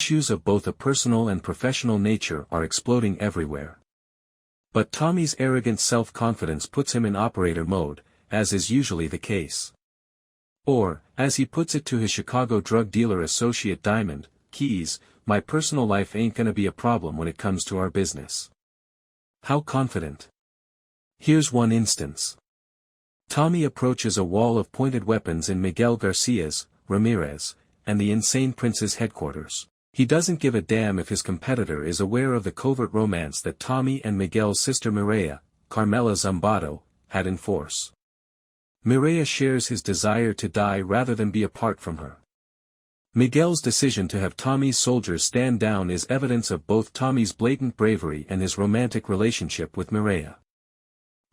Issues of both a personal and professional nature are exploding everywhere. But Tommy's arrogant self-confidence puts him in operator mode, as is usually the case. Or, as he puts it to his Chicago drug dealer associate Diamond, "Keys, my personal life ain't gonna be a problem when it comes to our business." How confident. Here's one instance. Tommy approaches a wall of pointed weapons in Miguel Garcia's, Ramirez, and the Insane Prince's headquarters. He doesn't give a damn if his competitor is aware of the covert romance that Tommy and Miguel's sister Mireya, Carmela Zumbado, had in force. Mireya shares his desire to die rather than be apart from her. Miguel's decision to have Tommy's soldiers stand down is evidence of both Tommy's blatant bravery and his romantic relationship with Mireya.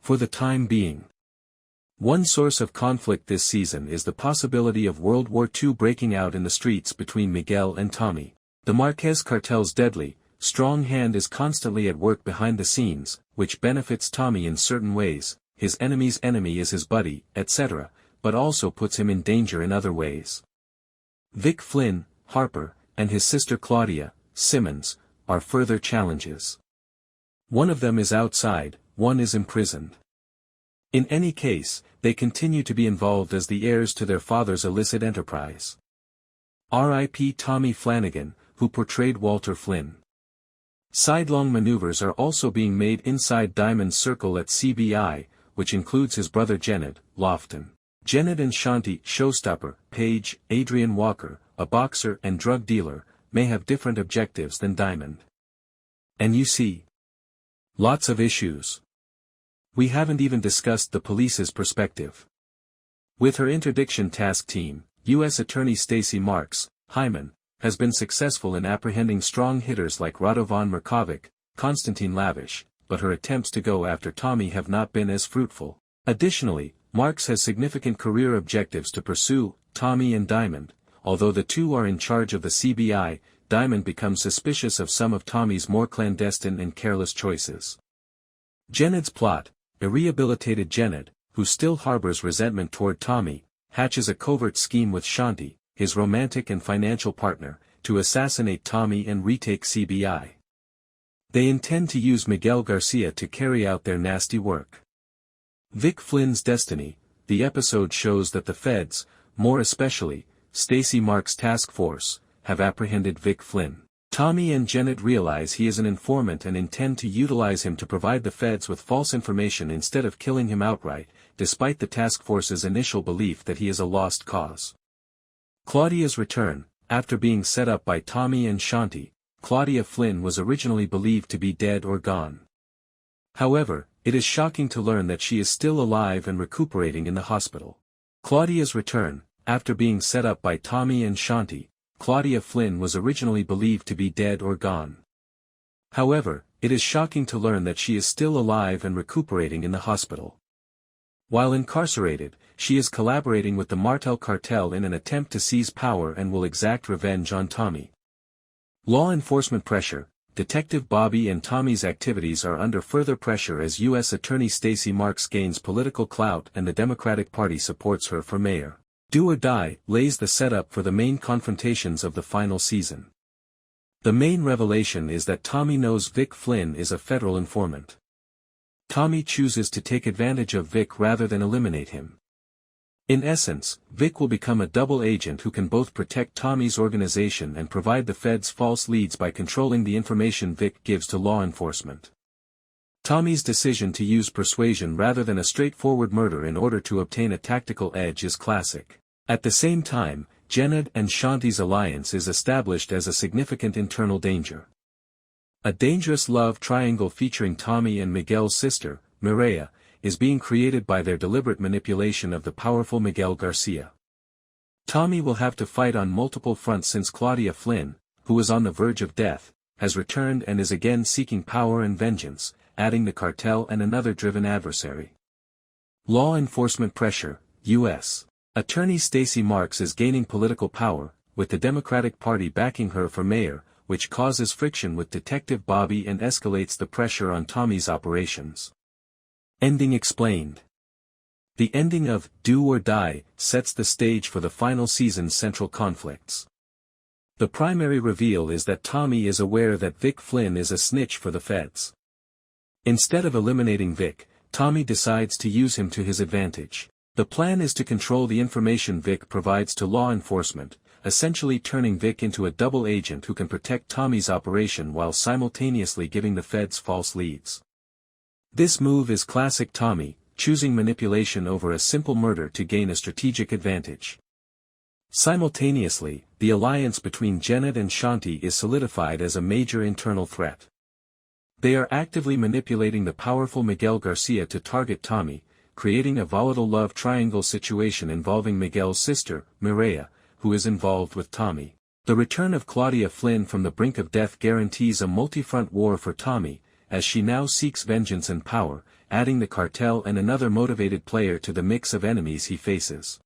For the time being. One source of conflict this season is the possibility of World War II breaking out in the streets between Miguel and Tommy. The Marquez cartel's deadly, strong hand is constantly at work behind the scenes, which benefits Tommy in certain ways, his enemy's enemy is his buddy, etc., but also puts him in danger in other ways. Vic Flynn, Harper, and his sister Claudia, Simmons, are further challenges. One of them is outside, one is imprisoned. In any case, they continue to be involved as the heirs to their father's illicit enterprise. R.I.P. Tommy Flanagan, who portrayed Walter Flynn. Sidelong maneuvers are also being made inside Diamond's circle at CBI, which includes his brother Jenned, Lofton. Jenned and Shanti, Showstopper, Page, Adrian Walker, a boxer and drug dealer, may have different objectives than Diamond. And you see. Lots of issues. We haven't even discussed the police's perspective. With her interdiction task team, U.S. Attorney Stacey Marks, Hyman, has been successful in apprehending strong hitters like Radovan Markovic, Konstantin Lavish, but her attempts to go after Tommy have not been as fruitful. Additionally, Marks has significant career objectives to pursue, Tommy and Diamond. Although the two are in charge of the CBI, Diamond becomes suspicious of some of Tommy's more clandestine and careless choices. Jenned's plot, a rehabilitated Jenned, who still harbors resentment toward Tommy, hatches a covert scheme with Shanti, his romantic and financial partner, to assassinate Tommy and retake CBI. They intend to use Miguel Garcia to carry out their nasty work. Vic Flynn's destiny. The episode shows that the feds, more especially, Stacey Marks' task force, have apprehended Vic Flynn. Tommy and Jenned realize he is an informant and intend to utilize him to provide the feds with false information instead of killing him outright, despite the task force's initial belief that he is a lost cause. Claudia's return. After being set up by Tommy and Shanti, Claudia Flynn was originally believed to be dead or gone. However, it is shocking to learn that she is still alive and recuperating in the hospital. Claudia's return. After being set up by Tommy and Shanti, Claudia Flynn was originally believed to be dead or gone. However, it is shocking to learn that she is still alive and recuperating in the hospital. While incarcerated, she is collaborating with the Martel cartel in an attempt to seize power and will exact revenge on Tommy. Law enforcement pressure. Detective Bobby and Tommy's activities are under further pressure as U.S. Attorney Stacey Marks gains political clout and the Democratic Party supports her for mayor. Do or Die lays the setup for the main confrontations of the final season. The main revelation is that Tommy knows Vic Flynn is a federal informant. Tommy chooses to take advantage of Vic rather than eliminate him. In essence, Vic will become a double agent who can both protect Tommy's organization and provide the feds false leads by controlling the information Vic gives to law enforcement. Tommy's decision to use persuasion rather than a straightforward murder in order to obtain a tactical edge is classic. At the same time, Jenned and Shanti's alliance is established as a significant internal danger. A dangerous love triangle featuring Tommy and Miguel's sister, Mireya, is being created by their deliberate manipulation of the powerful Miguel Garcia. Tommy will have to fight on multiple fronts since Claudia Flynn, who is on the verge of death, has returned and is again seeking power and vengeance, adding the cartel and another driven adversary. Law enforcement pressure. U.S. Attorney Stacey Marks is gaining political power, with the Democratic Party backing her for mayor, which causes friction with Detective Bobby and escalates the pressure on Tommy's operations. Ending explained. The ending of Do or Die sets the stage for the final season's central conflicts. The primary reveal is that Tommy is aware that Vic Flynn is a snitch for the feds. Instead of eliminating Vic, Tommy decides to use him to his advantage. The plan is to control the information Vic provides to law enforcement, essentially turning Vic into a double agent who can protect Tommy's operation while simultaneously giving the feds false leads. This move is classic Tommy, choosing manipulation over a simple murder to gain a strategic advantage. Simultaneously, the alliance between Janet and Shanti is solidified as a major internal threat. They are actively manipulating the powerful Miguel Garcia to target Tommy, creating a volatile love triangle situation involving Miguel's sister, Mireya, who is involved with Tommy. The return of Claudia Flynn from the brink of death guarantees a multi-front war for Tommy, as she now seeks vengeance and power, adding the cartel and another motivated player to the mix of enemies he faces.